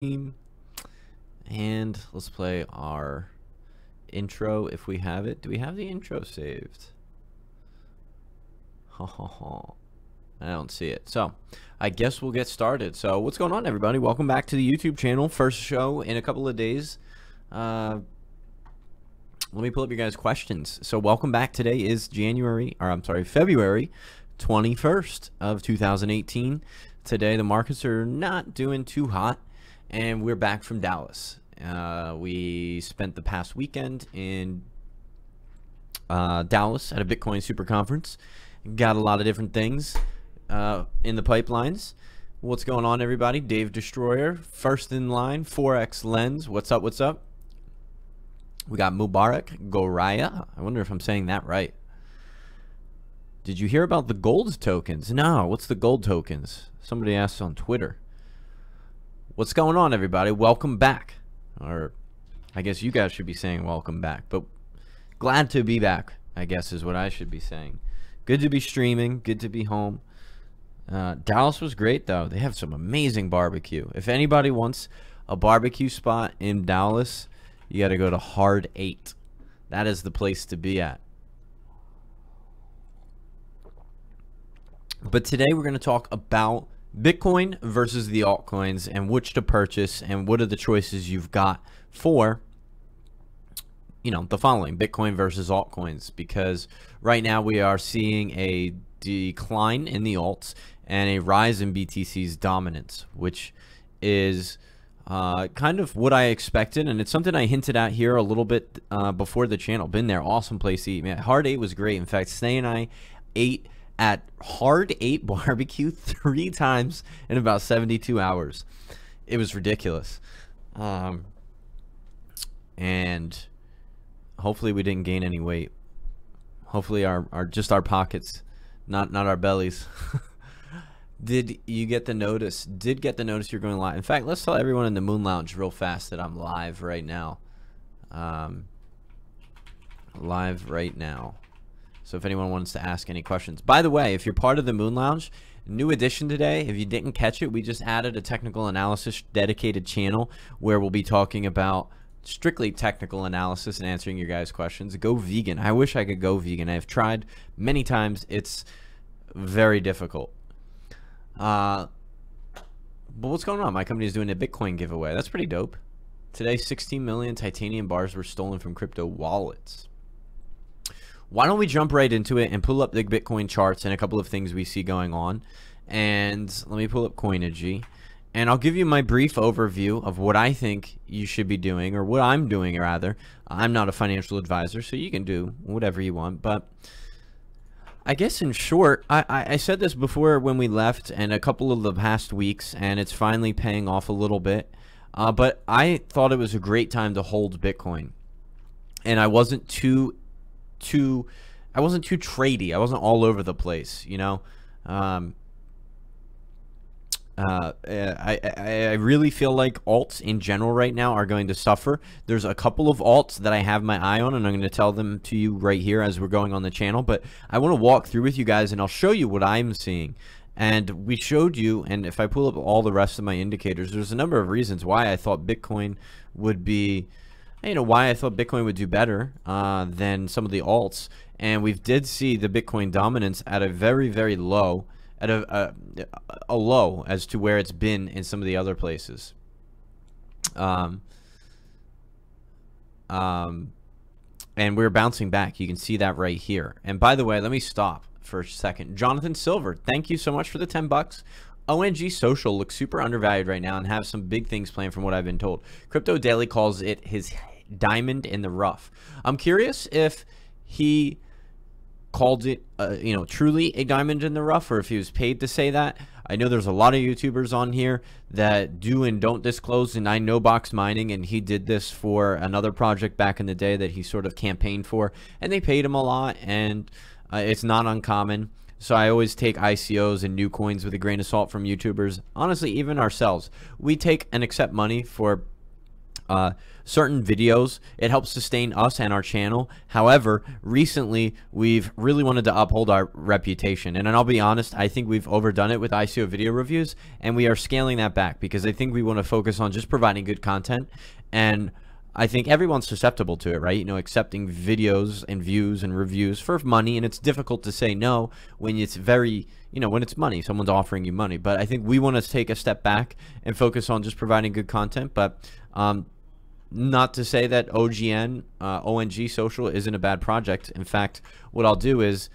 And let's play our intro if we have it. Do we have the intro saved? I don't see it. So I guess we'll get started. So what's going on, everybody? Welcome back to the YouTube channel. First show in a couple of days. Let me pull up your guys' questions. So welcome back. Today is February 21st of 2018. Today the markets are not doing too hot, and we're back from Dallas. We spent the past weekend in Dallas at a Bitcoin super conference. Got a lot of different things in the pipelines. What's going on, everybody? Dave Destroyer, first in line. Forex Lens, what's up? What's up? We got Mubarak Goraya. I wonder if I'm saying that right. Did you hear about the gold tokens? No, what's the gold tokens? Somebody asked on Twitter. What's going on, everybody? Welcome back. Or I guess you guys should be saying welcome back, but glad to be back, I guess is what I should be saying. Good to be streaming, good to be home. Dallas was great, though. They have some amazing barbecue. If anybody wants a barbecue spot in Dallas, you got to go to Hard 8. That is the place to be at. But today we're going to talk about Bitcoin versus the altcoins and which to purchase and what are the choices you've got for, you know, the following: Bitcoin versus altcoins, because right now we are seeing a decline in the alts and a rise in BTC's dominance, which is kind of what I expected, and it's something I hinted at here a little bit before the channel. Been there, awesome place to eat. Man, Hard 8 was great. In fact, Snay and I ate at Hard 8 barbecue 3 times in about 72 hours. It was ridiculous. And hopefully we didn't gain any weight. Hopefully just our pockets, not our bellies. Did you get the notice? Did get the notice you're going live? In fact, let's tell everyone in the Moon Lounge real fast that I'm live right now. Live right now. So if anyone wants to ask any questions. By the way, if you're part of the Moon Lounge, new addition today, if you didn't catch it, we just added a technical analysis dedicated channel where we'll be talking about strictly technical analysis and answering your guys' questions. Go vegan. I wish I could go vegan. I've tried many times. It's very difficult. But what's going on? My company is doing a Bitcoin giveaway. That's pretty dope. Today, 16 million titanium bars were stolen from crypto wallets. Why don't we jump right into it and pull up the Bitcoin charts and a couple of things we see going on. And let me pull up Coinigy. And I'll give you my brief overview of what I think you should be doing, or what I'm doing, rather. I'm not a financial advisor, so you can do whatever you want. But I guess in short, I said this before when we left and a couple of the past weeks, and it's finally paying off a little bit. But I thought it was a great time to hold Bitcoin. And I wasn't too tradey. I wasn't all over the place, you know. I really feel like alts in general right now are going to suffer. There's a couple of alts that I have my eye on, and I'm going to tell them to you right here as we're going on the channel. But I want to walk through with you guys, and I'll show you what I'm seeing. And we showed you, and if I pull up all the rest of my indicators, there's a number of reasons why I thought Bitcoin would be, you know, why I thought Bitcoin would do better than some of the alts. And we did see the Bitcoin dominance at a very, very low, at a low as to where it's been in some of the other places. And we're bouncing back. You can see that right here. And by the way, let me stop for a second. Jonathan Silver, thank you so much for the 10 bucks. ONG Social looks super undervalued right now and have some big things planned from what I've been told. Crypto Daily calls it his diamond in the rough. I'm curious if he called it, you know, truly a diamond in the rough, or if he was paid to say that. I know there's a lot of YouTubers on here that do and don't disclose, and I know Box Mining, and he did this for another project back in the day that he sort of campaigned for, and they paid him a lot, and it's not uncommon. So I always take ICOs and new coins with a grain of salt from YouTubers. Honestly, even ourselves, we take and accept money for certain videos. It helps sustain us and our channel. However, recently we've really wanted to uphold our reputation, and I'll be honest, I think we've overdone it with ICO video reviews, and we are scaling that back because I think we want to focus on just providing good content. And I think everyone's susceptible to it, right? You know, accepting videos and views and reviews for money, and it's difficult to say no when it's very, you know, when it's money, someone's offering you money. But I think we want to take a step back and focus on just providing good content. But not to say that ONG Social isn't a bad project. In fact, what I'll do is,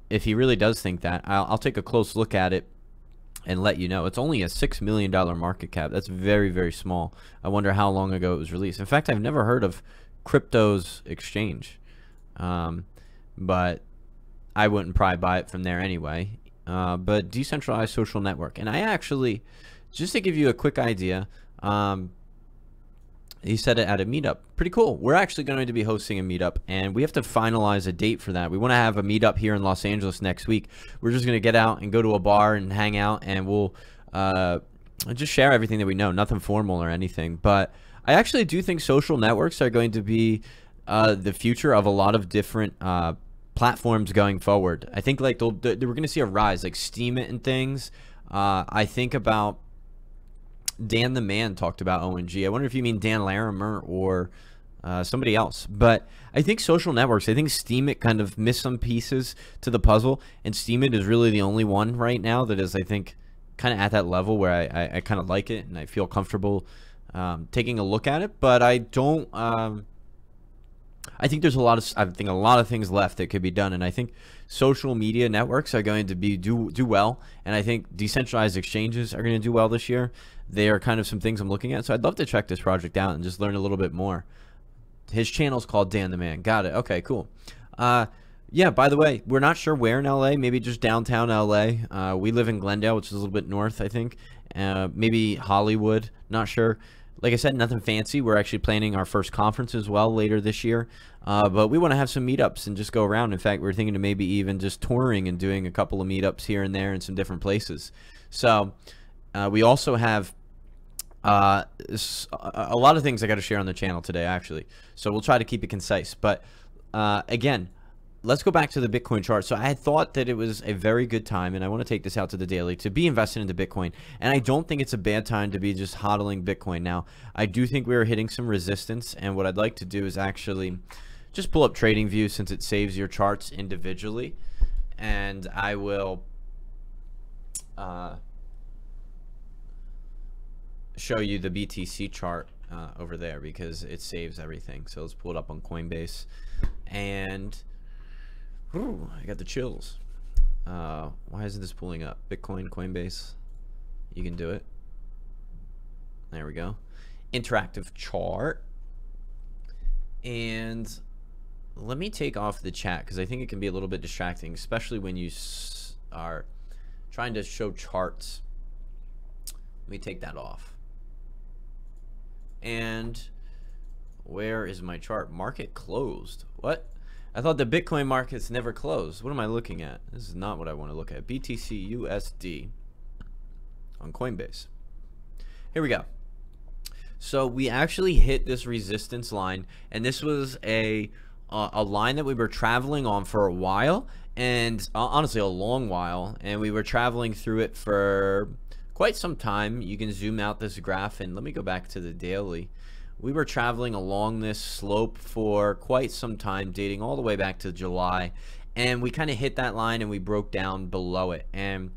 if he really does think that, I'll take a close look at it and let you know. It's only a $6 million market cap. That's very, very small. I wonder how long ago it was released. In fact, I've never heard of Crypto's exchange, but I wouldn't probably buy it from there anyway. But decentralized social network, and I actually, just to give you a quick idea, he said it at a meetup. Pretty cool. We're actually going to be hosting a meetup, and we have to finalize a date for that. We want to have a meetup here in Los Angeles next week. We're just going to get out and go to a bar and hang out, and we'll just share everything that we know. Nothing formal or anything. But I actually do think social networks are going to be the future of a lot of different platforms going forward. I think like we're going to see a rise, like Steemit and things. I think about Dan the Man talked about ONG. I wonder if you mean Dan Larimer or somebody else. But I think social networks, I think Steemit kind of missed some pieces to the puzzle, and Steemit is really the only one right now that is, I think, kind of at that level where I kind of like it and I feel comfortable taking a look at it. But I don't. I think there's a lot of things left that could be done, and I think social media networks are going to do well, and I think decentralized exchanges are going to do well this year. They are kind of some things I'm looking at, so I'd love to check this project out and just learn a little bit more. His channel's called Dan the Man. Got it. Okay, cool. Yeah, by the way, we're not sure where in LA, maybe just downtown LA. We live in Glendale, which is a little bit north, I think. Maybe Hollywood, not sure. Like I said, nothing fancy. We're actually planning our first conference as well later this year. But we want to have some meetups and just go around. In fact, we're thinking of maybe even just touring and doing a couple of meetups here and there in some different places. So we also have a lot of things I got to share on the channel today, actually. So we'll try to keep it concise. But again, let's go back to the Bitcoin chart. So I had thought that it was a very good time, and I want to take this out to the daily, to be invested into Bitcoin. And I don't think it's a bad time to be just hodling Bitcoin. Now, I do think we are hitting some resistance, and what I'd like to do is actually just pull up TradingView since it saves your charts individually. And I will show you the BTC chart over there because it saves everything. So let's pull it up on Coinbase. And ooh, I got the chills. Why isn't this pulling up? Bitcoin, Coinbase. You can do it. There we go. Interactive chart. And let me take off the chat because I think it can be a little bit distracting, especially when you are trying to show charts. Let me take that off. And where is my chart? Market closed. What? I thought the Bitcoin markets never closed. What am I looking at? This is not what I want to look at. BTC USD on Coinbase. Here we go. So we actually hit this resistance line, and this was a line that we were traveling on for a while, and honestly a long while, and we were traveling through it for quite some time. You can zoom out this graph, and let me go back to the daily. We were traveling along this slope for quite some time, dating all the way back to July, and we kind of hit that line and we broke down below it, and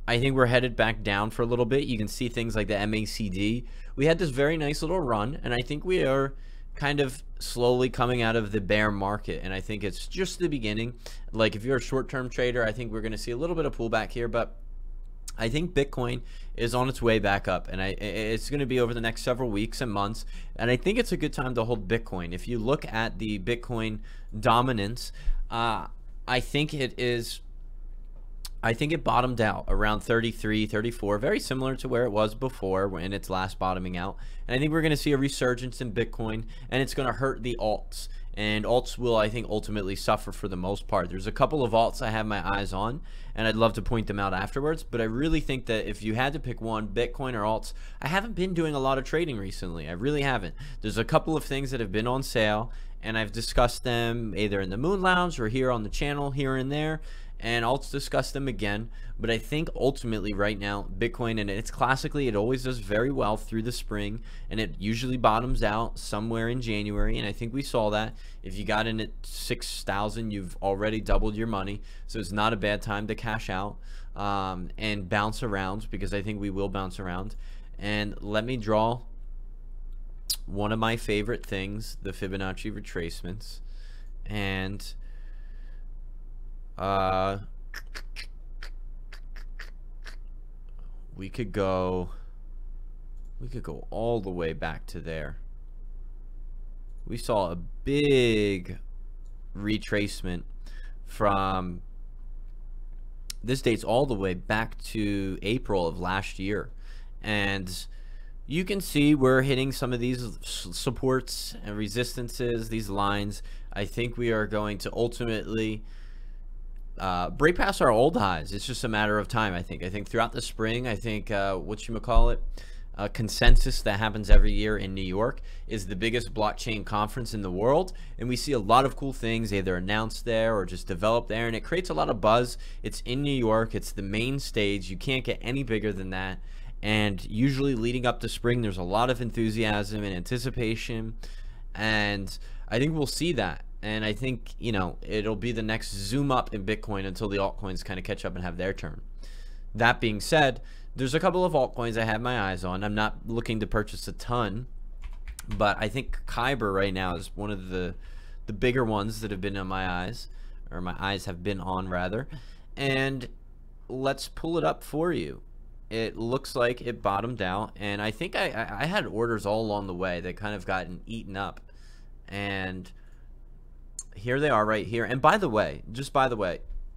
I think we're headed back down for a little bit. You can see things like the MACD. We had this very nice little run, and I think we are kind of slowly coming out of the bear market, and I think it's just the beginning. Like if you're a short-term trader, I think we're going to see a little bit of pullback here, but I think Bitcoin is on its way back up, and it's going to be over the next several weeks and months, and I think it's a good time to hold Bitcoin. If you look at the Bitcoin dominance, I think it is I think it bottomed out around 33, 34, very similar to where it was before when its last bottoming out. And I think we're going to see a resurgence in Bitcoin, and it's going to hurt the alts. And alts will, I think, ultimately suffer for the most part. There's a couple of alts I have my eyes on, and I'd love to point them out afterwards. But I really think that if you had to pick one, Bitcoin or alts, I haven't been doing a lot of trading recently. I really haven't. There's a couple of things that have been on sale, and I've discussed them either in the Moon Lounge or here on the channel here and there. And I'll discuss them again, but I think ultimately right now Bitcoin, and it's classically, it always does very well through the spring, and it usually bottoms out somewhere in January, and I think we saw that. If you got in at 6,000, you've already doubled your money, so it's not a bad time to cash out and bounce around, because I think we will bounce around. And let me draw one of my favorite things, the Fibonacci retracements, and we could go all the way back to there. We saw a big retracement from this dates all the way back to April of last year, and you can see we're hitting some of these supports and resistances, these lines. I think we are going to ultimately break past our old highs. It's just a matter of time. I think throughout the spring, I think consensus that happens every year in New York is the biggest blockchain conference in the world, and we see a lot of cool things either announced there or just developed there, and it creates a lot of buzz. It's in New York, it's the main stage, you can't get any bigger than that. And usually leading up to spring, there's a lot of enthusiasm and anticipation, and I think we'll see that. And I think, you know, it'll be the next zoom up in Bitcoin until the altcoins kind of catch up and have their turn. That being said, there's a couple of altcoins I have my eyes on. I'm not looking to purchase a ton, but I think Kyber right now is one of the bigger ones that have been on my eyes, or my eyes have been on rather. And let's pull it up for you. It looks like it bottomed out, and I think I had orders all along the way that kind of gotten eaten up, and here they are right here. And by the way,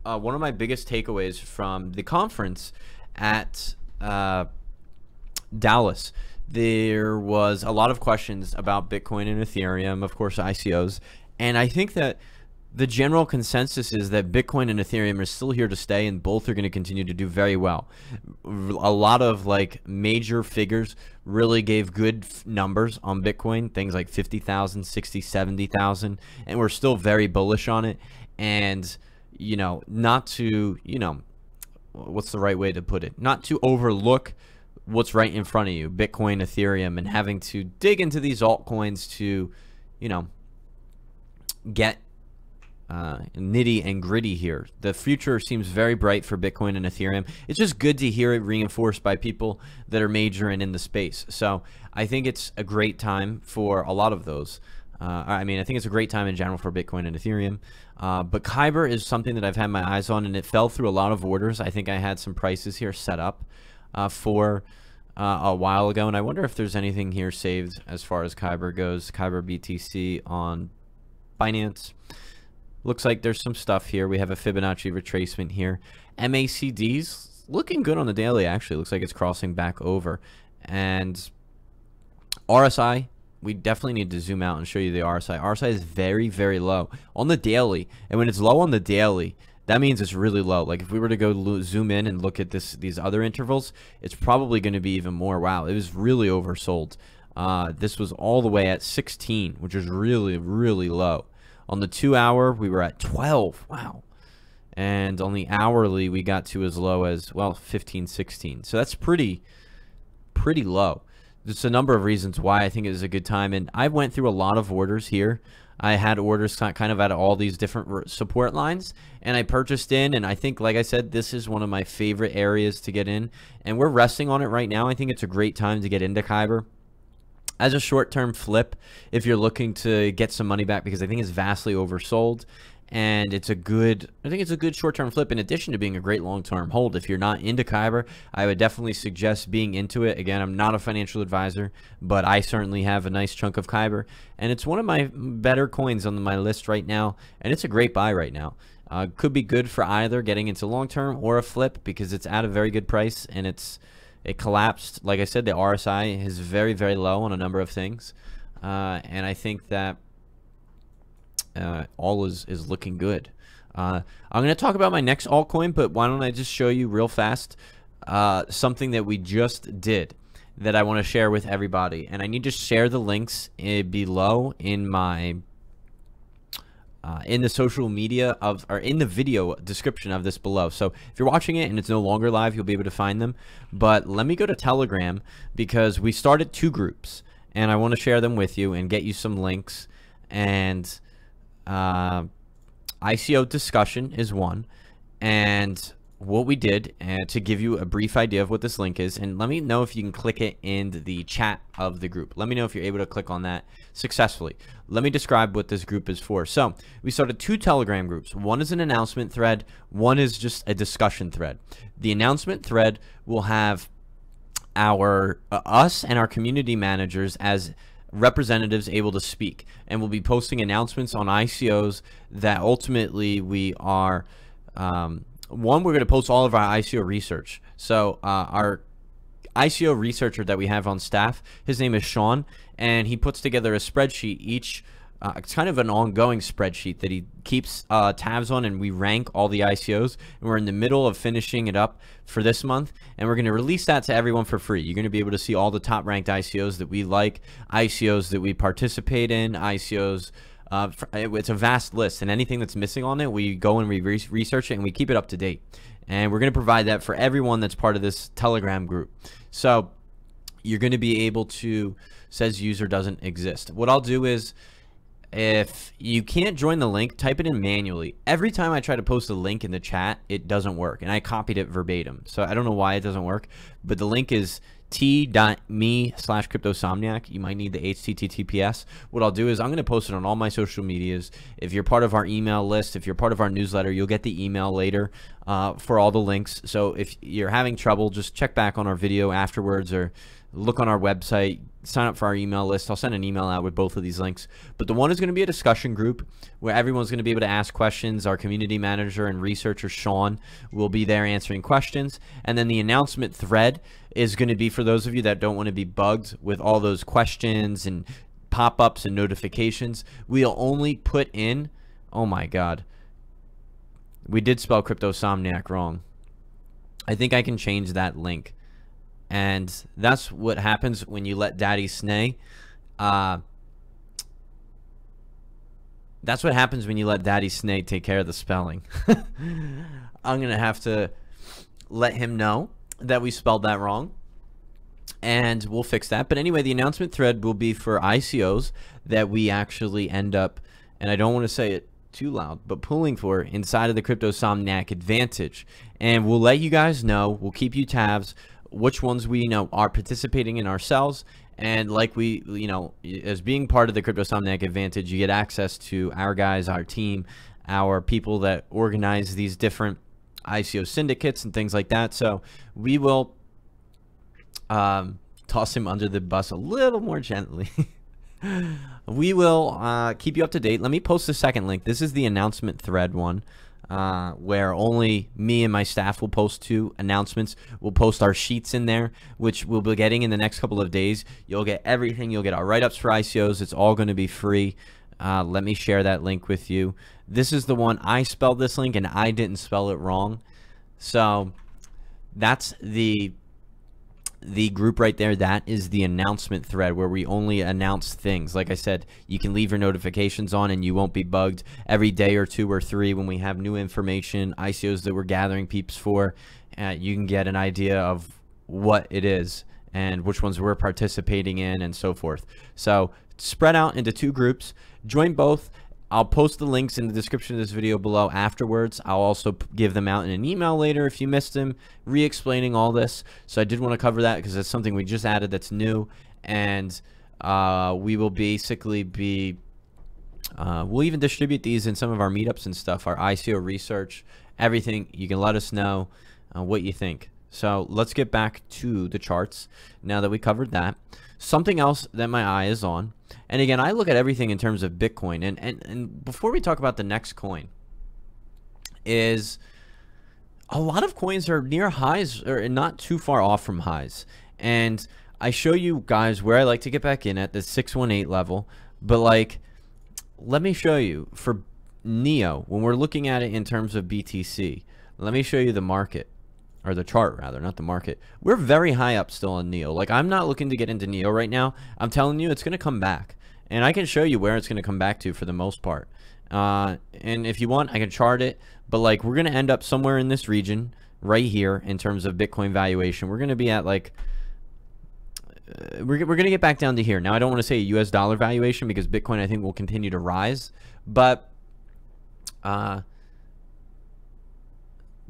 one of my biggest takeaways from the conference at Dallas, there was a lot of questions about Bitcoin and Ethereum, of course ICOs, and I think that the general consensus is that Bitcoin and Ethereum are still here to stay, and both are going to continue to do very well. A lot of like major figures really gave good numbers on Bitcoin, things like 50,000, 60, 70,000, and we're still very bullish on it. And, you know, not to, you know, what's the right way to put it? Not to overlook what's right in front of you, Bitcoin, Ethereum, and having to dig into these altcoins to, you know, get nitty and gritty here. The future seems very bright for Bitcoin and Ethereum. It's just good to hear it reinforced by people that are majoring in the space. So I think it's a great time for a lot of those. I mean, I think it's a great time in general for Bitcoin and Ethereum. But Kyber is something that I've had my eyes on, and it fell through a lot of orders. I think I had some prices here set up for a while ago, and I wonder if there's anything here saved as far as Kyber goes. Kyber BTC on Binance. Looks like there's some stuff here. We have a Fibonacci retracement here. MACD's looking good on the daily, actually. Looks like it's crossing back over. And RSI, we definitely need to zoom out and show you the RSI. RSI is very, very low on the daily. And when it's low on the daily, that means it's really low. Like if we were to go zoom in and look at these other intervals, it's probably going to be even more. Wow, it was really oversold. This was all the way at 16, which is really, really low. On the 2 hour, we were at 12. Wow. And on the hourly, we got to as low as, well, 15, 16. So that's pretty low. There's a number of reasons why I think it is a good time. And I went through a lot of orders here. I had orders kind of at all these different support lines, and I purchased in. And I think, like I said, this is one of my favorite areas to get in. And we're resting on it right now. I think it's a great time to get into Kyber as a short-term flip if you're looking to get some money back, because I think it's vastly oversold, and I think it's a good short-term flip in addition to being a great long-term hold. If you're not into Kyber, I would definitely suggest being into it. Again, I'm not a financial advisor, but I certainly have a nice chunk of Kyber, and it's one of my better coins on my list right now, and it's a great buy right now. Could be good for either getting into long term or a flip, because it's at a very good price and it collapsed. Like I said, the RSI is very, very low on a number of things, and I think that all is looking good. I'm going to talk about my next altcoin, but why don't I just show you real fast something that we just did that I want to share with everybody. And I need to share the links below in my in the social media or in the video description of this below. So if you're watching it and it's no longer live, you'll be able to find them. But let me go to Telegram, because we started 2 groups and I want to share them with you and get you some links. And ICO discussion is one, and what we did, and to give you a brief idea of what this link is, and let me know if you can click it in the chat of the group. Let me know if you're able to click on that successfully. Let me describe what this group is for. So we started 2 Telegram groups. One is an announcement thread, one is just a discussion thread. The announcement thread will have us and our community managers as representatives able to speak, and we'll be posting announcements on ICOs that ultimately we are one, we're going to post all of our ICO research. So our ICO researcher that we have on staff, his name is Sean, and he puts together a spreadsheet it's kind of an ongoing spreadsheet that he keeps tabs on, and we rank all the ICOs, and we're in the middle of finishing it up for this month, and we're going to release that to everyone for free. You're going to be able to see all the top ranked ICOs that we like, ICOs that we participate in, ICOs. It's a vast list, and anything that's missing on it, we go and we research it and we keep it up to date. And we're going to provide that for everyone that's part of this Telegram group. So you're going to be able to, says user doesn't exist. What I'll do is, if you can't join the link, type it in manually. Every time I try to post a link in the chat, it doesn't work, and I copied it verbatim. So I don't know why it doesn't work, but the link is t.me/cryptosomniac. You might need the HTTPS. What I'll do is I'm going to post it on all my social medias. If you're part of our email list, if you're part of our newsletter, you'll get the email later for all the links. So if you're having trouble, just check back on our video afterwards, or look on our website, sign up for our email list. I'll send an email out with both of these links. But the one is going to be a discussion group where everyone's going to be able to ask questions. Our community manager and researcher, Sean, will be there answering questions. And then the announcement thread is going to be for those of you that don't want to be bugged with all those questions and pop-ups and notifications. We'll only put in, oh my God, we did spell Cryptosomniac wrong. I think I can change that link. And that's what happens when you let Daddy Snay. That's what happens when you let Daddy Snay take care of the spelling. I'm going to have to let him know that we spelled that wrong, and we'll fix that. But anyway, the announcement thread will be for ICOs that we actually end up, and I don't want to say it too loud, but pulling for inside of the Cryptosomniac Advantage. And we'll let you guys know, we'll keep you tabs, which ones we know are participating in ourselves. And like we, as being part of the Cryptosomniac Advantage, you get access to our guys, our team, our people that organize these different ICO syndicates and things like that. So we will toss him under the bus a little more gently. We will keep you up to date. Let me post the second link. This is the announcement thread one, where only me and my staff will post 2 announcements. We'll post our sheets in there, which we'll be getting in the next couple of days. You'll get everything. You'll get our write-ups for ICOs. It's all going to be free. Let me share that link with you. This is the one. I spelled this link and I didn't spell it wrong. So that's the group right there. That is the announcement thread where we only announce things. Like I said, you can leave your notifications on and you won't be bugged every day or 2 or 3 when we have new information, ICOs that we're gathering peeps for. You can get an idea of what it is and which ones we're participating in and so forth. So spread out into 2 groups, join both. I'll post the links in the description of this video below afterwards. I'll also give them out in an email later if you missed them, re-explaining all this. So I did want to cover that because that's something we just added that's new. And we will basically be, we'll even distribute these in some of our meetups and stuff, our ICO research, everything. You can let us know what you think. So let's get back to the charts now that we covered that. Something else that my eye is on, and again, I look at everything in terms of Bitcoin, and before we talk about the next coin, is a lot of coins are near highs or not too far off from highs. And I show you guys where I like to get back in at the 618 level. But like, let me show you for NEO, when we're looking at it in terms of BTC, let me show you the market, or the chart rather, not the market. We're very high up still on NEO. Like, I'm not looking to get into NEO right now. I'm telling you, it's going to come back. And I can show you where it's going to come back to for the most part. And if you want, I can chart it. But like, we're going to end up somewhere in this region right here in terms of Bitcoin valuation. We're going to be at like, we're going to get back down to here. Now, I don't want to say a US dollar valuation because Bitcoin, I think, will continue to rise. But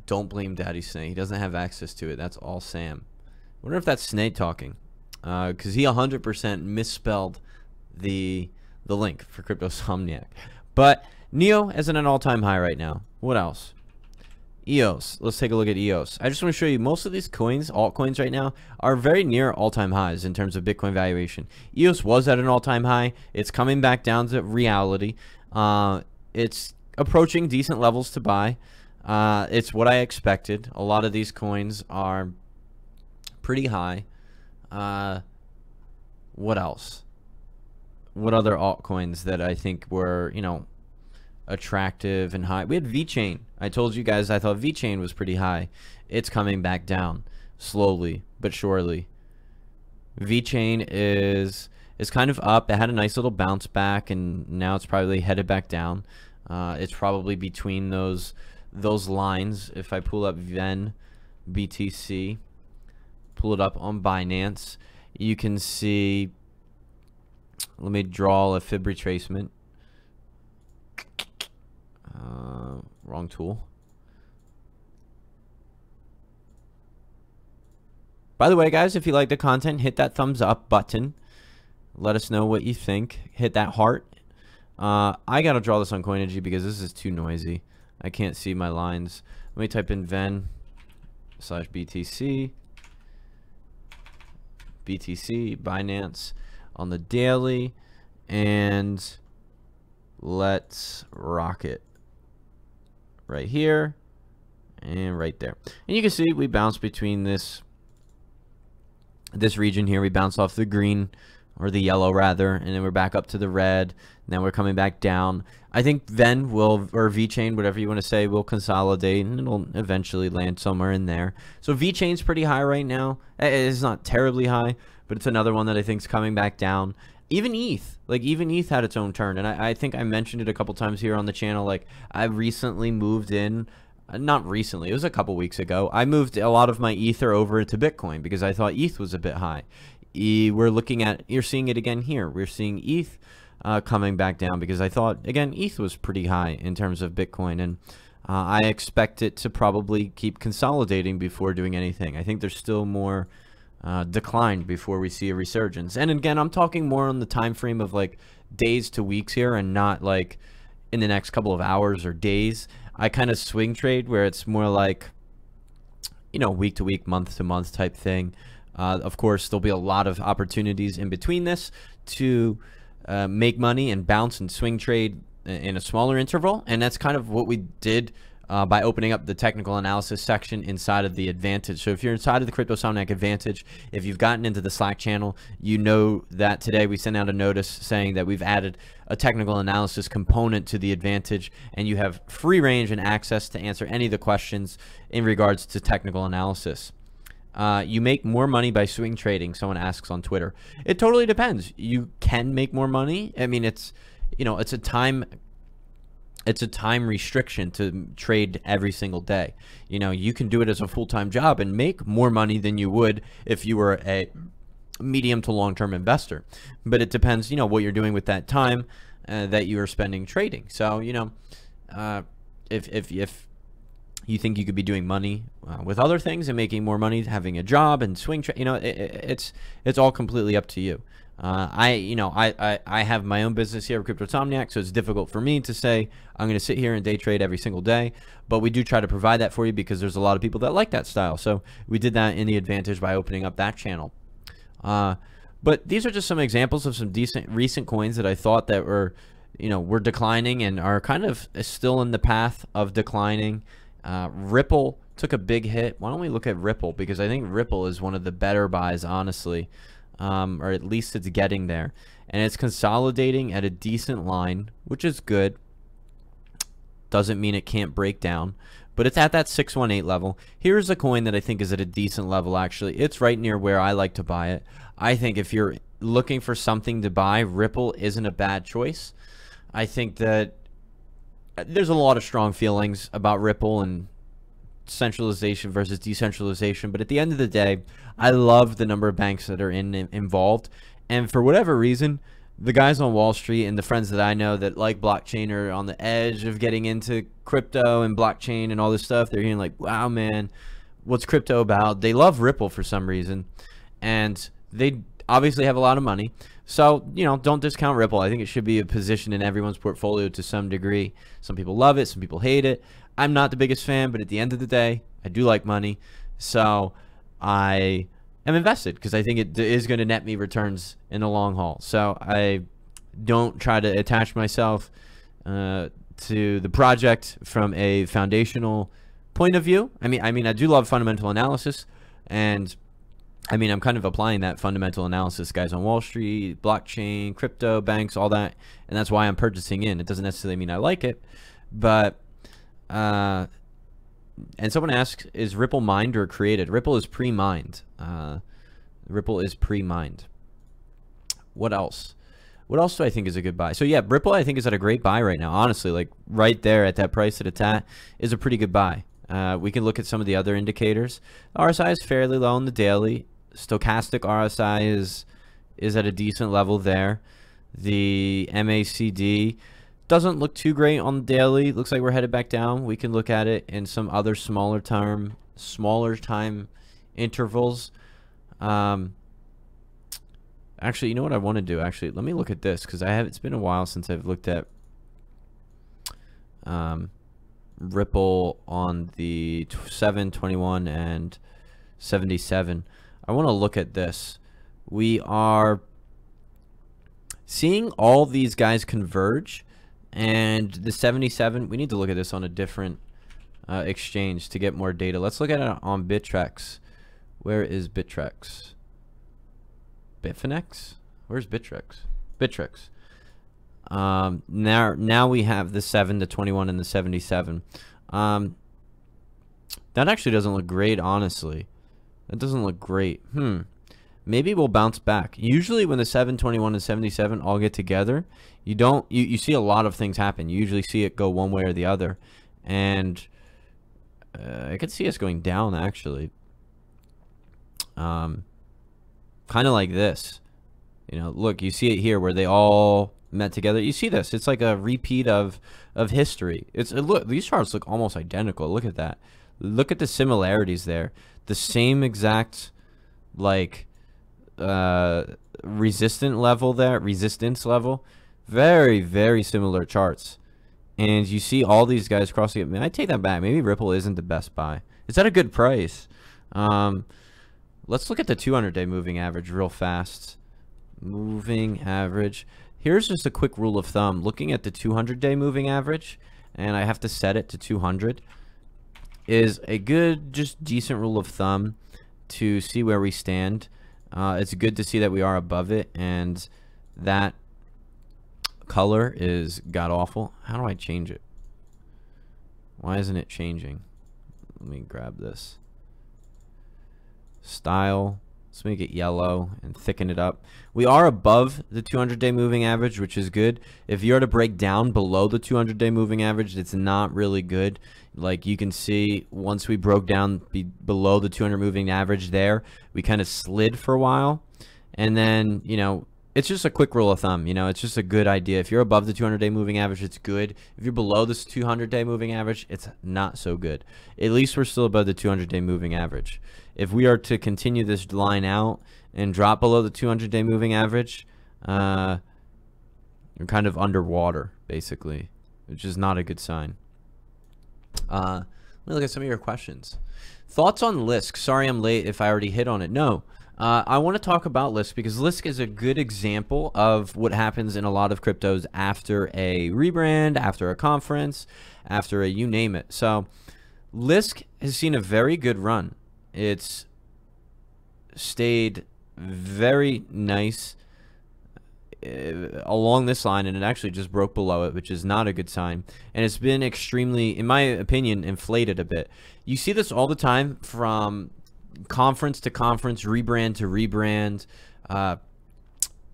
don't blame Daddy Snake. He doesn't have access to it. That's all Sam. I wonder if that's Snake talking, because he 100% misspelled the link for Cryptosomniac. But NEO is at an all-time high right now. What else? EOS. Let's take a look at EOS. I just want to show you most of these coins, altcoins right now, are very near all-time highs in terms of Bitcoin valuation. EOS was at an all-time high. It's coming back down to reality. It's approaching decent levels to buy. It's what I expected. A lot of these coins are pretty high. What else? What other altcoins that I think were, you know, attractive and high? We had VeChain. I told you guys I thought VeChain was pretty high. It's coming back down slowly but surely. VeChain is kind of up. It had a nice little bounce back, and now it's probably headed back down. It's probably between those lines. If I pull up Ven BTC, pull it up on Binance, you can see. Let me draw a fib retracement. Wrong tool. By the way, guys, if you like the content, hit that thumbs up button. Let us know what you think. Hit that heart. I gotta draw this on Coinergy because this is too noisy. I can't see my lines. Let me type in Ven / BTC. BTC, Binance on the daily, and let's rock it right here and right there. And you can see we bounce between this region here. We bounce off the green, or the yellow rather, and then we're back up to the red. Now we're coming back down. I think Ven will, or VeChain, whatever you want to say, will consolidate, and it'll eventually land somewhere in there. So VeChain's pretty high right now. It's not terribly high, but it's another one that I think is coming back down. Even ETH, like even ETH had its own turn, and I think I mentioned it a couple times here on the channel. Like, I recently moved in, not recently, it was a couple weeks ago. I moved a lot of my Ether over to Bitcoin because I thought ETH was a bit high. We're looking at, you're seeing it again here. We're seeing ETH coming back down because I thought, again, ETH was pretty high in terms of Bitcoin, and I expect it to probably keep consolidating before doing anything. I think there's still more decline before we see a resurgence. And again, I'm talking more on the time frame of like days to weeks here, and not like in the next couple of hours or days. I kind of swing trade where it's more like, you know, week to week, month to month type thing. Of course, there'll be a lot of opportunities in between this to make money and bounce and swing trade in a smaller interval, and that's kind of what we did by opening up the technical analysis section inside of the Advantage. So if you're inside of the Cryptosomniac Advantage, if you've gotten into the Slack channel, you know that today we sent out a notice saying that we've added a technical analysis component to the Advantage, and you have free range and access to answer any of the questions in regards to technical analysis. You make more money by swing trading, someone asks on Twitter. It totally depends. You can make more money. I mean, it's, you know, it's a time restriction to trade every single day. You know, you can do it as a full-time job and make more money than you would if you were a medium to long-term investor. But it depends, you know, what you're doing with that time that you are spending trading. So, you know, if you think you could be doing money with other things and making more money, having a job and swing trade, you know, it's all completely up to you. I have my own business here at Cryptosomniac, so it's difficult for me to say I'm going to sit here and day trade every single day, but we do try to provide that for you because there's a lot of people that like that style. So we did that in the Advantage by opening up that channel. But these are just some examples of some decent recent coins that I thought that were you know, we're declining and are kind of still in the path of declining. Ripple took a big hit. Why don't we look at Ripple? Because I think Ripple is one of the better buys, honestly, or at least it's getting there. And it's consolidating at a decent line, which is good. Doesn't mean it can't break down, but it's at that 618 level. Here's a coin that I think is at a decent level, actually. It's right near where I like to buy it. I think if you're looking for something to buy, Ripple isn't a bad choice. I think that there's a lot of strong feelings about Ripple and centralization versus decentralization, but at the end of the day, I love the number of banks that are involved, and for whatever reason, the guys on Wall Street and the friends that I know that like blockchain are on the edge of getting into crypto and blockchain and all this stuff. They're hearing like, wow, man, what's crypto about? They love Ripple for some reason, and they obviously have a lot of money. So, you know, don't discount Ripple. I think it should be a position in everyone's portfolio to some degree. Some people love it. Some people hate it. I'm not the biggest fan, but at the end of the day, I do like money. So I am invested because I think it is going to net me returns in the long haul. So I don't try to attach myself to the project from a foundational point of view. I mean, I do love fundamental analysis, and I mean, I'm kind of applying that fundamental analysis, guys on Wall Street, blockchain, crypto, banks, all that, and that's why I'm purchasing in. It doesn't necessarily mean I like it, but and someone asks, is Ripple mined or created? Ripple is pre-mined. Ripple is pre-mined. What else? What else do I think is a good buy? So yeah, Ripple I think is at a great buy right now. Honestly, like right there at that price that it's at is a pretty good buy. We can look at some of the other indicators. RSI is fairly low on the daily. Stochastic RSI is at a decent level there. The MACD doesn't look too great on the daily. Looks like we're headed back down. We can look at it in some other smaller time intervals. Actually, you know what I want to do? Actually, let me look at this because it's been a while since I've looked at Ripple on the 7, 21, and 77. I want to look at this. We are seeing all these guys converge, and the 77, we need to look at this on a different exchange to get more data. Let's look at it on Bittrex. Where is Bittrex? Bitfinex? Where's Bittrex? Bittrex. Now we have the 7, the 21, and the 77. That actually doesn't look great, honestly. That doesn't look great. Maybe we'll bounce back. Usually when the 7, 21, and 77 all get together, you see a lot of things happen. You usually see it go one way or the other. And I could see us going down, actually. Kind of like this. You know, look, you see it here where they all met together. You see this. It's like a repeat of history. Look, these charts look almost identical. Look at that. Look at the similarities there. The same exact, like, resistance level. Very, very similar charts. And you see all these guys crossing it. Man, I take that back. Maybe Ripple isn't the best buy. It's at a good price. Let's look at the 200-day moving average real fast. Moving average. Here's just a quick rule of thumb. Looking at the 200-day moving average, and I have to set it to 200, is a good, just decent rule of thumb to see where we stand. It's good to see that we are above it, and that color is god-awful. How do I change it? Why isn't it changing? Let me grab this. Style. Let's make it yellow and thicken it up. We are above the 200-day moving average, which is good. If you are to break down below the 200-day moving average, it's not really good. Like you can see, once we broke down below the 200 moving average there, we kind of slid for a while. And then, you know, it's just a quick rule of thumb. You know, it's just a good idea. If you're above the 200-day moving average, it's good. If you're below this 200-day moving average, it's not so good. At least we're still above the 200-day moving average. If we are to continue this line out and drop below the 200-day moving average, you're kind of underwater, basically, which is not a good sign. Let me look at some of your questions. Thoughts on Lisk? Sorry I'm late if I already hit on it. No. I want to talk about Lisk because Lisk is a good example of what happens in a lot of cryptos after a rebrand, after a conference, after a you name it. So Lisk has seen a very good run. It's stayed very nice along this line, and it actually just broke below it, which is not a good sign. And it's been extremely, in my opinion, inflated a bit. You see this all the time from conference to conference, rebrand to rebrand.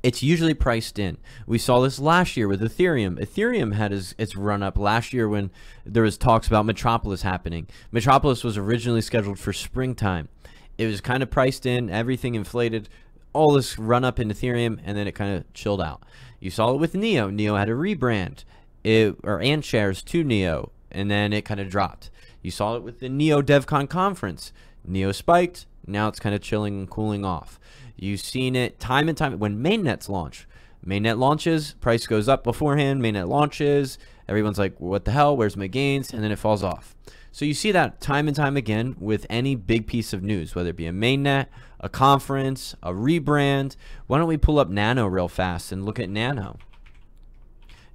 It's usually priced in. We saw this last year with Ethereum. Ethereum had its run up last year when there was talks about Metropolis happening. Metropolis was originally scheduled for springtime. It was kind of priced in, everything inflated, all this run up in Ethereum, and then it kind of chilled out. You saw it with Neo. Neo had a rebrand, and shares to Neo, and then it kind of dropped. You saw it with the Neo DevCon conference. Neo spiked, now it's kind of chilling and cooling off. You've seen it time and time when mainnets launch. Mainnet launches, price goes up beforehand, mainnet launches, everyone's like, what the hell, where's my gains? And then it falls off. So you see that time and time again with any big piece of news, whether it be a mainnet, a conference, a rebrand. Why don't we pull up Nano real fast and look at Nano?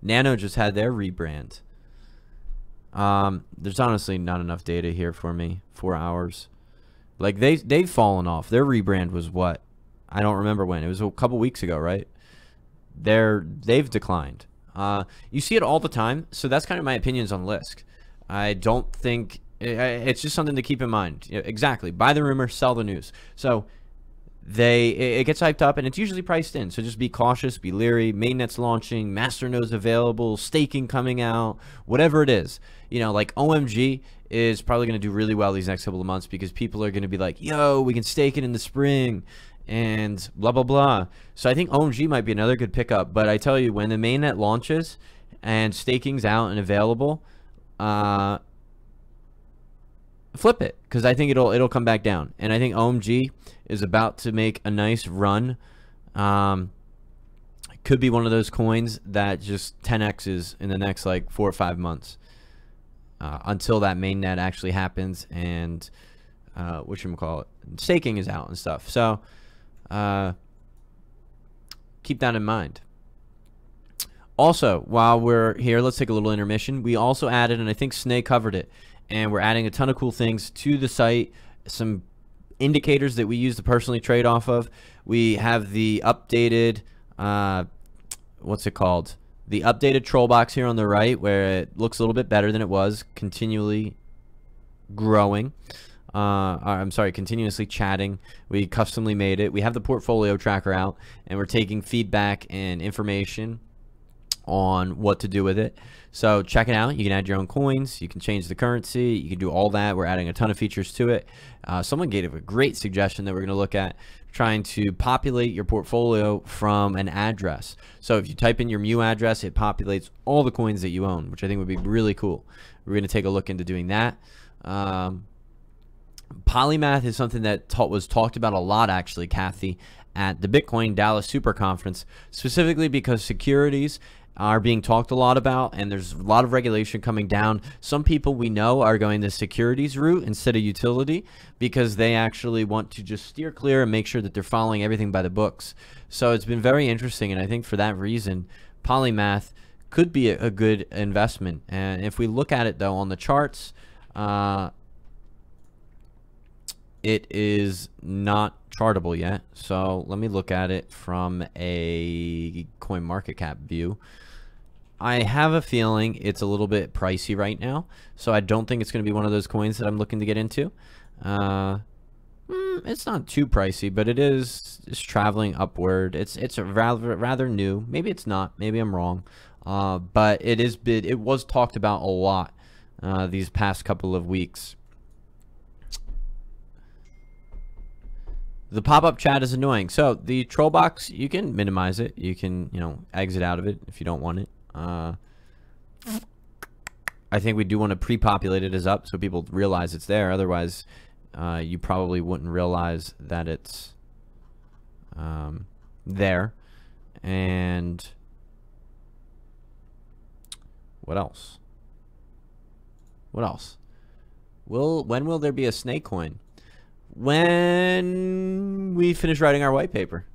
Nano just had their rebrand. There's honestly not enough data here for me. 4 hours. Like they've fallen off. Their rebrand was what? I don't remember when. It was a couple weeks ago, right? They've declined. You see it all the time. So that's kind of my opinions on Lisk. I don't think it's just something to keep in mind. Exactly. Buy the rumor, sell the news. So it gets hyped up and it's usually priced in. So just be cautious, be leery. Mainnet's launching, masternodes available, staking coming out, whatever it is. Like OMG is probably going to do really well these next couple of months because people are going to be like, yo, we can stake it in the spring and blah, blah, blah. So I think OMG might be another good pickup. But I tell you, when the mainnet launches and staking's out and available, flip it, because I think it'll come back down. And I think OMG is about to make a nice run. Could be one of those coins that just 10x's in the next like 4 or 5 months until that mainnet actually happens and whatchamacallit, staking is out and stuff. So keep that in mind. Also, while we're here, let's take a little intermission. We also added, and I think Snake covered it, and we're adding a ton of cool things to the site, some indicators that we use to personally trade off of. We have the updated, what's it called? The updated troll box here on the right, where it looks a little bit better than it was, continually growing. I'm sorry, continuously chatting. We customly made it. We have the portfolio tracker out, and we're taking feedback and information on what to do with it. So check it out. You can add your own coins, you can change the currency, you can do all that. We're adding a ton of features to it. Someone gave a great suggestion that we're going to look at, trying to populate your portfolio from an address. So if you type in your Mu address, it populates all the coins that you own, which I think would be really cool. We're going to take a look into doing that. Polymath is something that was talked about a lot, actually, Kathy, at the Bitcoin Dallas Super Conference, specifically because securities are being talked a lot about, and there's a lot of regulation coming down. Some people we know are going the securities route instead of utility because they actually want to just steer clear and make sure that they're following everything by the books. So it's been very interesting, and I think for that reason, Polymath could be a good investment. And if we look at it, though, on the charts, it is not chartable yet. So let me look at it from a coin market cap view. I have a feeling it's a little bit pricey right now, so I don't think it's going to be one of those coins that I'm looking to get into. It's not too pricey, but it's traveling upward. It's a rather new. Maybe it's not. Maybe I'm wrong. But it was talked about a lot these past couple of weeks. The pop-up chat is annoying. So the troll box, you can minimize it. You can, exit out of it if you don't want it. I think we do want to pre-populate it as up so people realize it's there. Otherwise, you probably wouldn't realize that it's there. And what else? What else? When will there be a snake coin? when we finish writing our white paper.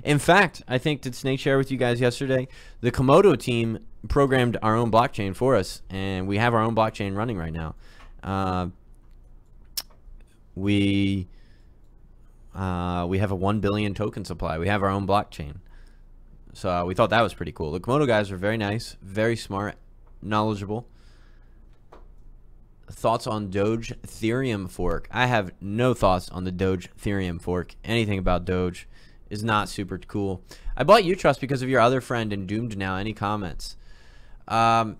In fact, I think, did Snake share with you guys yesterday, the Komodo team programmed our own blockchain for us, and we have our own blockchain running right now. We have a 1 billion token supply. We have our own blockchain. So we thought that was pretty cool. The Komodo guys are very nice, very smart, knowledgeable. Thoughts on Doge Ethereum fork? I have no thoughts on the Doge Ethereum fork. Anything about Doge is not super cool. I bought Utrust because of your other friend and Doomed Now. Any comments? So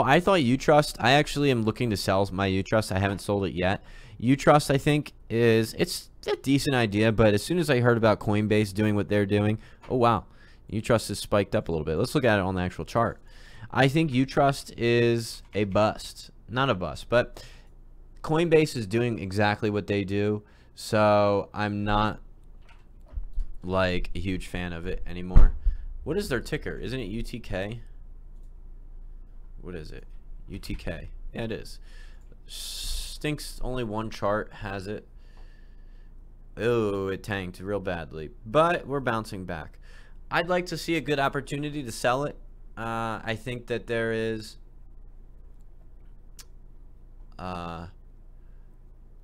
I thought Utrust, I actually am looking to sell my Utrust. I haven't sold it yet. Utrust, I think, it's a decent idea, but as soon as I heard about Coinbase doing what they're doing, oh wow, Utrust has spiked up a little bit. Let's look at it on the actual chart. I think Utrust is a bust. Not a bust, but Coinbase is doing exactly what they do, so I'm not like a huge fan of it anymore. What is their ticker? Isn't it UTK? What is it? UTK. Yeah, it is. Stinks. Only one chart has it. Oh, it tanked real badly, but we're bouncing back. I'd like to see a good opportunity to sell it. I think that there is a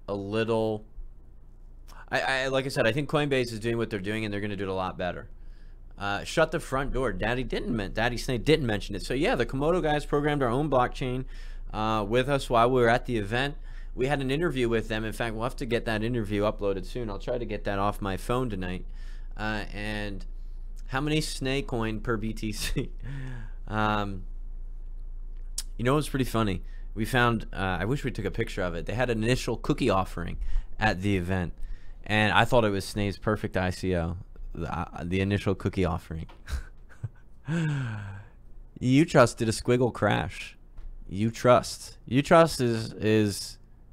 little, like I said, I think Coinbase is doing what they're doing, and they're going to do it a lot better. Shut the front door. Daddy Snake didn't mention it. So yeah, the Komodo guys programmed our own blockchain with us while we were at the event. We had an interview with them. In fact, we'll have to get that interview uploaded soon. I'll try to get that off my phone tonight. And how many Snake coin per BTC? You know what's pretty funny? We found, I wish we took a picture of it. They had an initial cookie offering at the event, and I thought it was Snake's perfect ICO, the initial cookie offering. Utrust did a squiggle crash. Utrust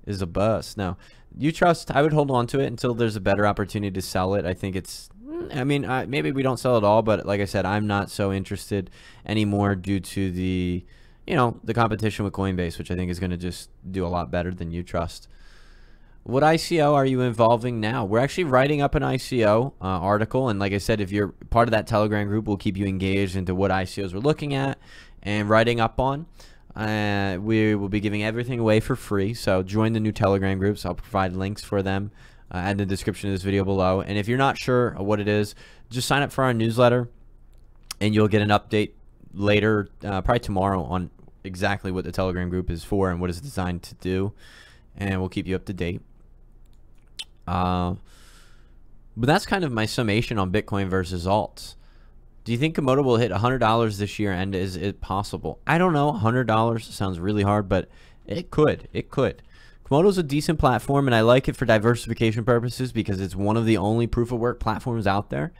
is a bust. No, Utrust, I would hold on to it until there's a better opportunity to sell it. I think it's, I mean, maybe we don't sell it all, but like I said, I'm not so interested anymore due to the, you know, the competition with Coinbase, which I think is going to just do a lot better than Utrust. What ICO are you involving now? We're actually writing up an ICO article, and like I said, if you're part of that Telegram group, we'll keep you engaged into what ICOs we're looking at and writing up on. We will be giving everything away for free, so join the new Telegram groups. I'll provide links for them in the description of this video below. And if you're not sure what it is, just sign up for our newsletter, and you'll get an update later, probably tomorrow, on exactly what the Telegram group is for and what it's designed to do, and we'll keep you up to date. But that's kind of my summation on Bitcoin versus alts. Do you think Komodo will hit $100 this year, and is it possible? I don't know. $100 sounds really hard, but it could. It could. Komodo's a decent platform, and I like it for diversification purposes because it's one of the only proof-of-work platforms out there,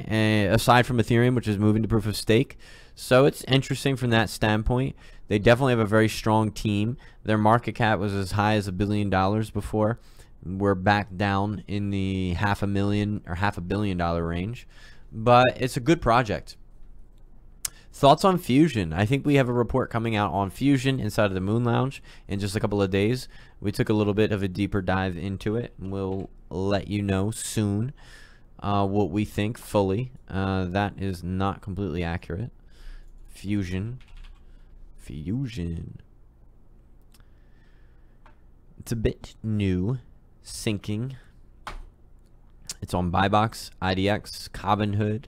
aside from Ethereum, which is moving to proof of stake. So it's interesting from that standpoint. They definitely have a very strong team. Their market cap was as high as $1 billion before. We're back down in the $500,000 or $500 million range, but it's a good project. Thoughts on Fusion? I think we have a report coming out on Fusion inside of the Moon Lounge in just a couple of days. We took a little bit of a deeper dive into it, and we'll let you know soon what we think fully. That is not completely accurate. Fusion. It's a bit new. Sinking. It's on Buybox, IDX, Robinhood.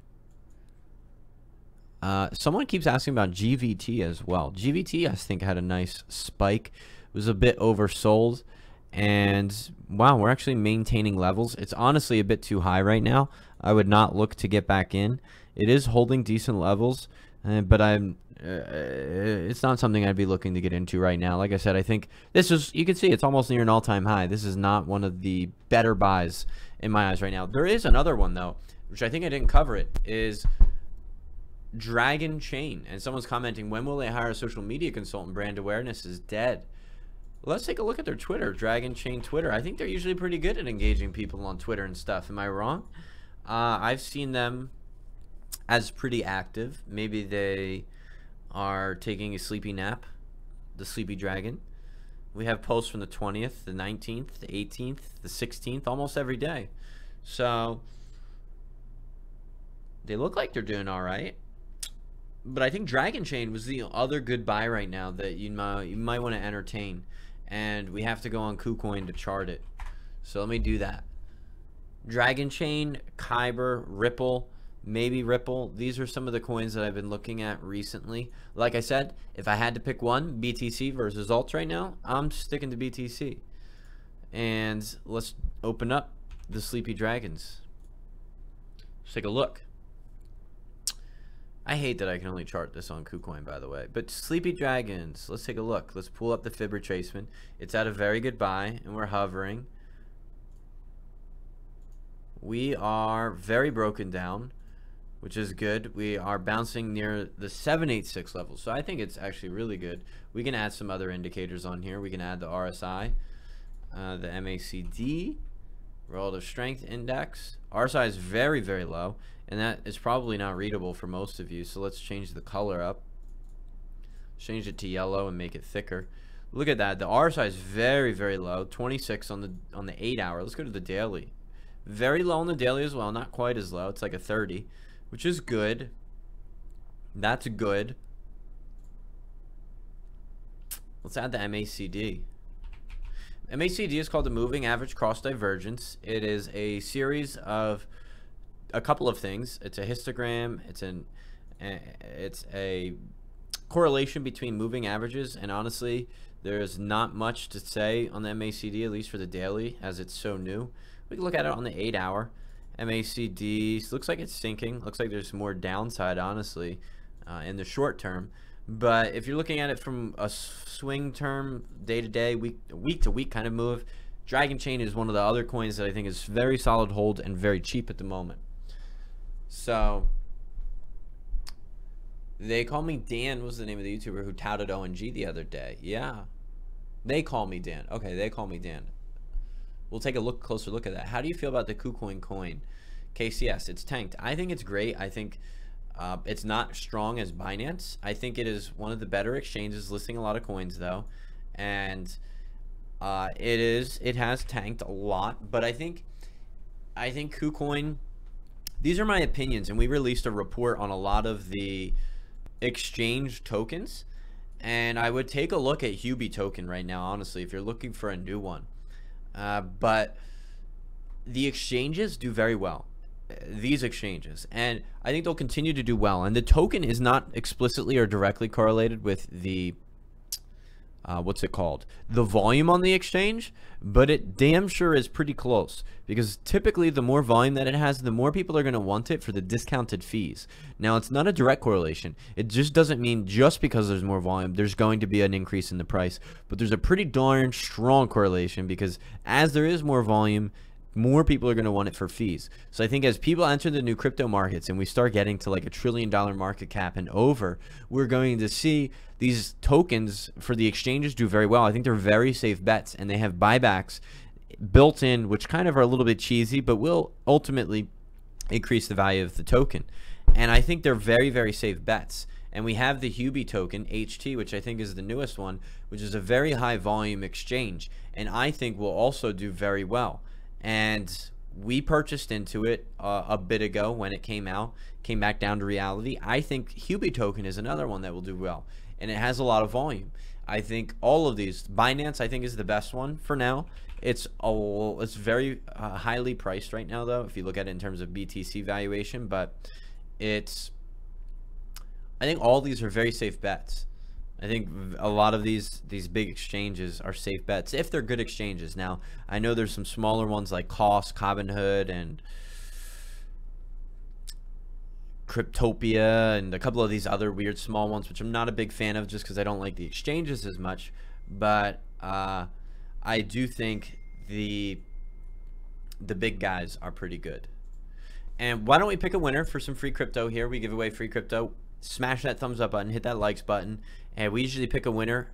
Someone keeps asking about GVT as well. GVT, I think, had a nice spike. It was a bit oversold, and wow, we're actually maintaining levels. It's honestly a bit too high right now. I would not look to get back in. It is holding decent levels, but it's not something I'd be looking to get into right now. Like I said, I think this is, you can see it's almost near an all-time high. This is not one of the better buys in my eyes right now. There is another one though, which I think I didn't cover. It is Dragon Chain, and someone's commenting, when will they hire a social media consultant? Brand awareness is dead. Let's take a look at their Twitter. Dragon Chain Twitter. I think they're usually pretty good at engaging people on Twitter and stuff. Am I wrong? I've seen them as pretty active. Maybe they are taking a sleepy nap, the sleepy dragon. We have posts from the 20th, the 19th, the 18th, the 16th, almost every day. So they look like they're doing all right. But I think Dragon Chain was the other good buy right now that you might want to entertain. And we have to go on KuCoin to chart it. So let me do that. Dragon Chain, Kyber, Ripple, maybe Ripple. These are some of the coins that I've been looking at recently. Like I said, if I had to pick one, BTC versus alts right now, I'm sticking to BTC. And let's open up the Sleepy Dragons. Let's take a look. I hate that I can only chart this on KuCoin, by the way. But Sleepy Dragons, let's take a look. Let's pull up the fib retracement. It's at a very good buy, and we're hovering. We are very broken down, which is good. We are bouncing near the 786 level, so I think it's actually really good. We can add some other indicators on here. We can add the RSI, the MACD, Relative Strength Index. RSI is very, very low, and that is probably not readable for most of you, so let's change the color up. Change it to yellow and make it thicker. Look at that. The RSI is very, very low, 26 on the 8 hour. Let's go to the daily. Very low on the daily as well, not quite as low. It's like a 30, which is good. That's good. Let's add the MACD. MACD is called the Moving Average Cross Divergence. It is a series of a couple of things. It's a histogram. It's a correlation between moving averages, and honestly, there's not much to say on the MACD, at least for the daily, as it's so new. We can look at it on the 8 hour. MACD looks like it's sinking. Looks like there's more downside, honestly, in the short term. But if you're looking at it from a swing term, day to day, week to week kind of move, Dragon Chain is one of the other coins that I think is very solid hold and very cheap at the moment. So they call me Dan was the name of the YouTuber who touted ONG the other day. Yeah, they call me Dan. Okay, they call me Dan. We'll take a closer look at that. How do you feel about the KuCoin coin? KCS, it's tanked. I think it's great. I think it's not strong as Binance. I think it is one of the better exchanges listing a lot of coins though, and it has tanked a lot. But I think KuCoin. These are my opinions, and we released a report on a lot of the exchange tokens, and I would take a look at Huobi token right now, honestly, if you're looking for a new one. But the exchanges do very well, these exchanges, and I think they'll continue to do well. And the token is not explicitly or directly correlated with the what's it called, the volume on the exchange, but it damn sure is pretty close, because typically the more volume that it has, the more people are going to want it for the discounted fees. Now, it's not a direct correlation. It just doesn't mean just because there's more volume there's going to be an increase in the price, but there's a pretty darn strong correlation, because as there is more volume, more people are going to want it for fees. So I think as people enter the new crypto markets and we start getting to like $1 trillion market cap and over, we're going to see these tokens for the exchanges do very well. I think they're very safe bets, and they have buybacks built in, which kind of are a little bit cheesy, but will ultimately increase the value of the token. And I think they're very, very safe bets. And we have the Huobi token, HT, which I think is the newest one, which is a very high volume exchange, and I think will also do very well. And we purchased into it a bit ago when it came out, came back down to reality. I think Huobi token is another one that will do well, and it has a lot of volume. I think all of these, Binance I think is the best one for now. It's very highly priced right now though, if you look at it in terms of BTC valuation, but I think all these are very safe bets. I think a lot of these big exchanges are safe bets if they're good exchanges. Now, I know there's some smaller ones like Robinhood and Cryptopia and a couple of these other weird small ones, which I'm not a big fan of just because I don't like the exchanges as much. But I do think the big guys are pretty good. And why don't we pick a winner for some free crypto here? We give away free crypto. Smash that thumbs up button, hit that likes button, and we usually pick a winner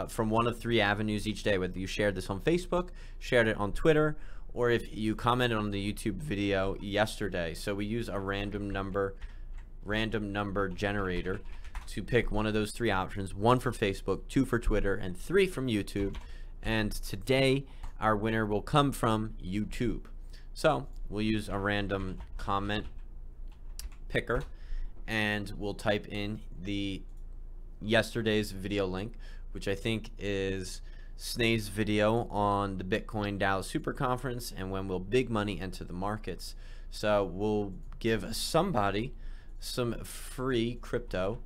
from one of 3 avenues each day, whether you shared this on Facebook, shared it on Twitter, or if you commented on the YouTube video yesterday. So we use a random number generator to pick one of those 3 options, 1 for Facebook, 2 for Twitter, and 3 from YouTube. And today our winner will come from YouTube. So we'll use a random comment picker, and we'll type in the yesterday's video link, which I think is Snae's video on the Bitcoin Dallas Super Conference and when will big money enter the markets. So we'll give somebody some free crypto.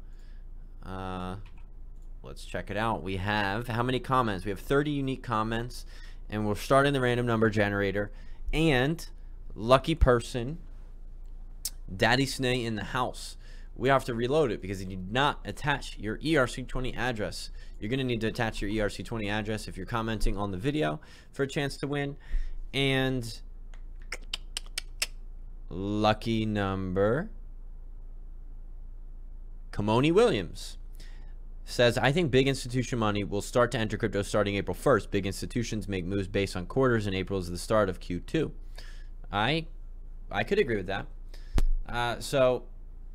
Let's check it out. We have how many comments? We have 30 unique comments, and we'll start in the random number generator. And lucky person, Daddy Snae in the house. We have to reload it because you did not attach your ERC20 address. You're going to need to attach your ERC20 address if you're commenting on the video for a chance to win. And lucky number, Kamoni Williams says, I think big institution money will start to enter crypto starting April 1st. Big institutions make moves based on quarters, and April is the start of Q2. I could agree with that. So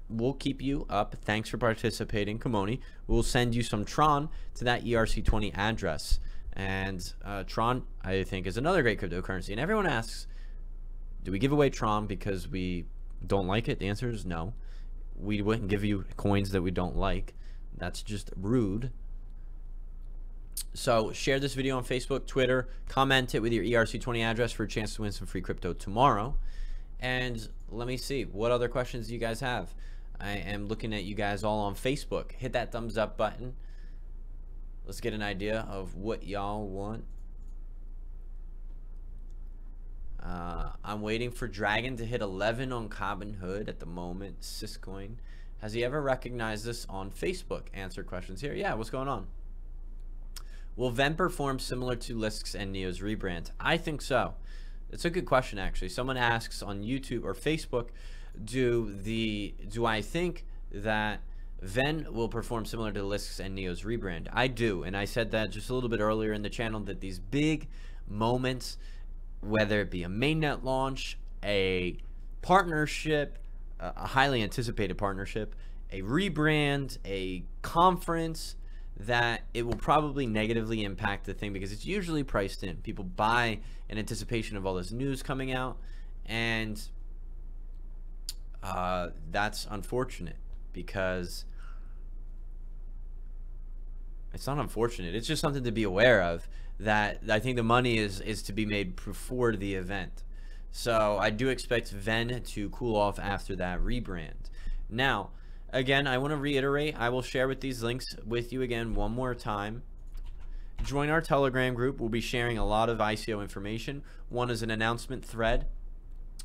we'll keep you up. Thanks for participating, Kamoni. We'll send you some Tron to that ERC20 address. And Tron, I think, is another great cryptocurrency. And everyone asks, do we give away Tron because we don't like it? The answer is no. We wouldn't give you coins that we don't like. That's just rude. So share this video on Facebook, Twitter, comment it with your ERC20 address for a chance to win some free crypto tomorrow. And let me see, what other questions do you guys have? I am looking at you guys all on Facebook. Hit that thumbs up button. Let's get an idea of what y'all want. I'm waiting for Dragon to hit 11 on Carbon Hood at the moment. Syscoin. Has he ever recognized this on Facebook? Answer questions here. Yeah, what's going on? Will Ven perform similar to Lisk's and Neo's rebrand? I think so. It's a good question, actually. Someone asks on YouTube or Facebook, do I think that Ven will perform similar to Lisk's and Neo's rebrand? I do, and I said that just a little bit earlier in the channel, that these big moments, whether it be a mainnet launch, a partnership, a highly anticipated partnership, a rebrand, a conference, that it will probably negatively impact the thing because it's usually priced in. People buy in anticipation of all this news coming out, and that's unfortunate because it's not unfortunate. It's just something to be aware of, that I think the money is to be made before the event. So I do expect Ven to cool off after that rebrand. Now, again, I want to reiterate, I will share with these links with you again one more time. Join our Telegram group. We'll be sharing a lot of ICO information. One is an announcement thread.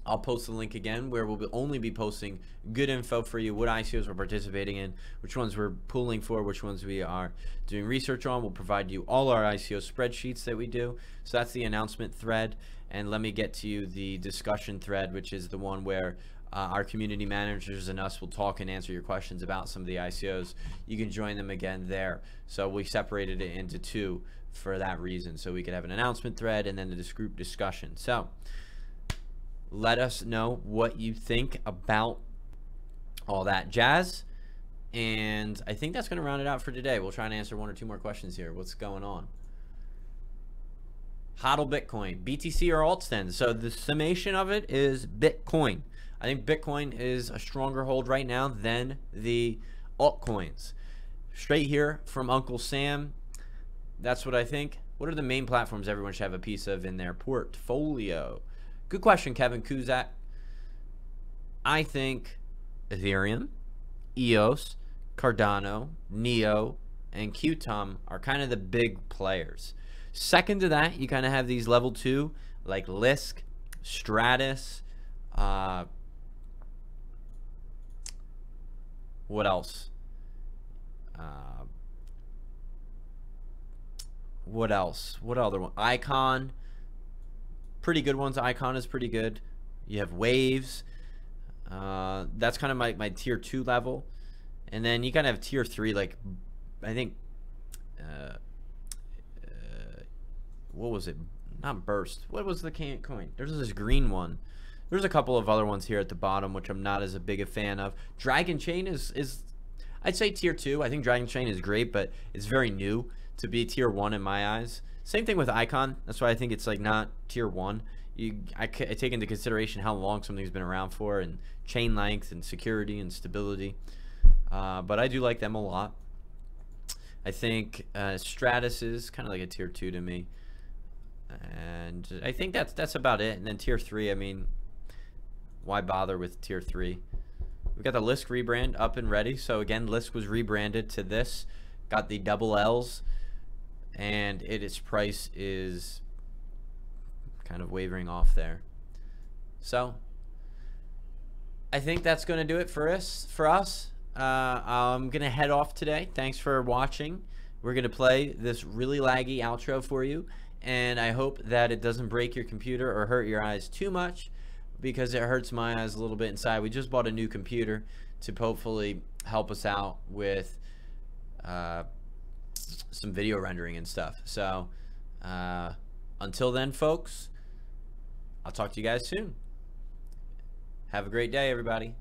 I'll post the link again where we'll only be posting good info for you, what ICOs we're participating in, which ones we're pulling for, which ones we are doing research on. We'll provide you all our ICO spreadsheets that we do. So that's the announcement thread. And let me get to you the discussion thread, which is the one where our community managers and us will talk and answer your questions about some of the ICOs. You can join them again there. So we separated it into 2 for that reason, so we could have an announcement thread and then the group discussion. So let us know what you think about all that jazz. And I think that's going to round it out for today. We'll try and answer 1 or 2 more questions here. What's going on? HODL Bitcoin, BTC or altcoins? So the summation of it is Bitcoin. I think Bitcoin is a stronger hold right now than the altcoins. Straight here from Uncle Sam. That's what I think. What are the main platforms everyone should have a piece of in their portfolio? Good question, Kevin Kuzak. I think Ethereum, EOS, Cardano, Neo, and Qtum are kind of the big players. Second to that, you kind of have these level 2 like Lisk, Stratus, what else? What else? What other one? Icon. Pretty good ones. Icon is pretty good. You have Waves. That's kind of my tier 2 level. And then you kind of have tier 3, like, I think, what was it? Not Burst. What was the coin? There's this green one. There's a couple of other ones here at the bottom, which I'm not as big a fan of. Dragon Chain is I'd say tier 2. I think Dragon Chain is great, but it's very new to be tier 1 in my eyes. Same thing with Icon. That's why I think it's like not tier 1. I take into consideration how long something's been around for, and chain length and security and stability. But I do like them a lot. I think Stratus is kind of like a tier 2 to me. And I think that's about it. And then tier 3, I mean, why bother with tier 3? We've got the Lisk rebrand up and ready. So again, Lisk was rebranded to this. Got the double L's. And its price is kind of wavering off there. So I think that's going to do it for us. I'm going to head off today. Thanks for watching. We're going to play this really laggy outro for you. And I hope that it doesn't break your computer or hurt your eyes too much, because it hurts my eyes a little bit inside. We just bought a new computer to hopefully help us out with some video rendering and stuff. So until then, folks, I'll talk to you guys soon. Have a great day, everybody.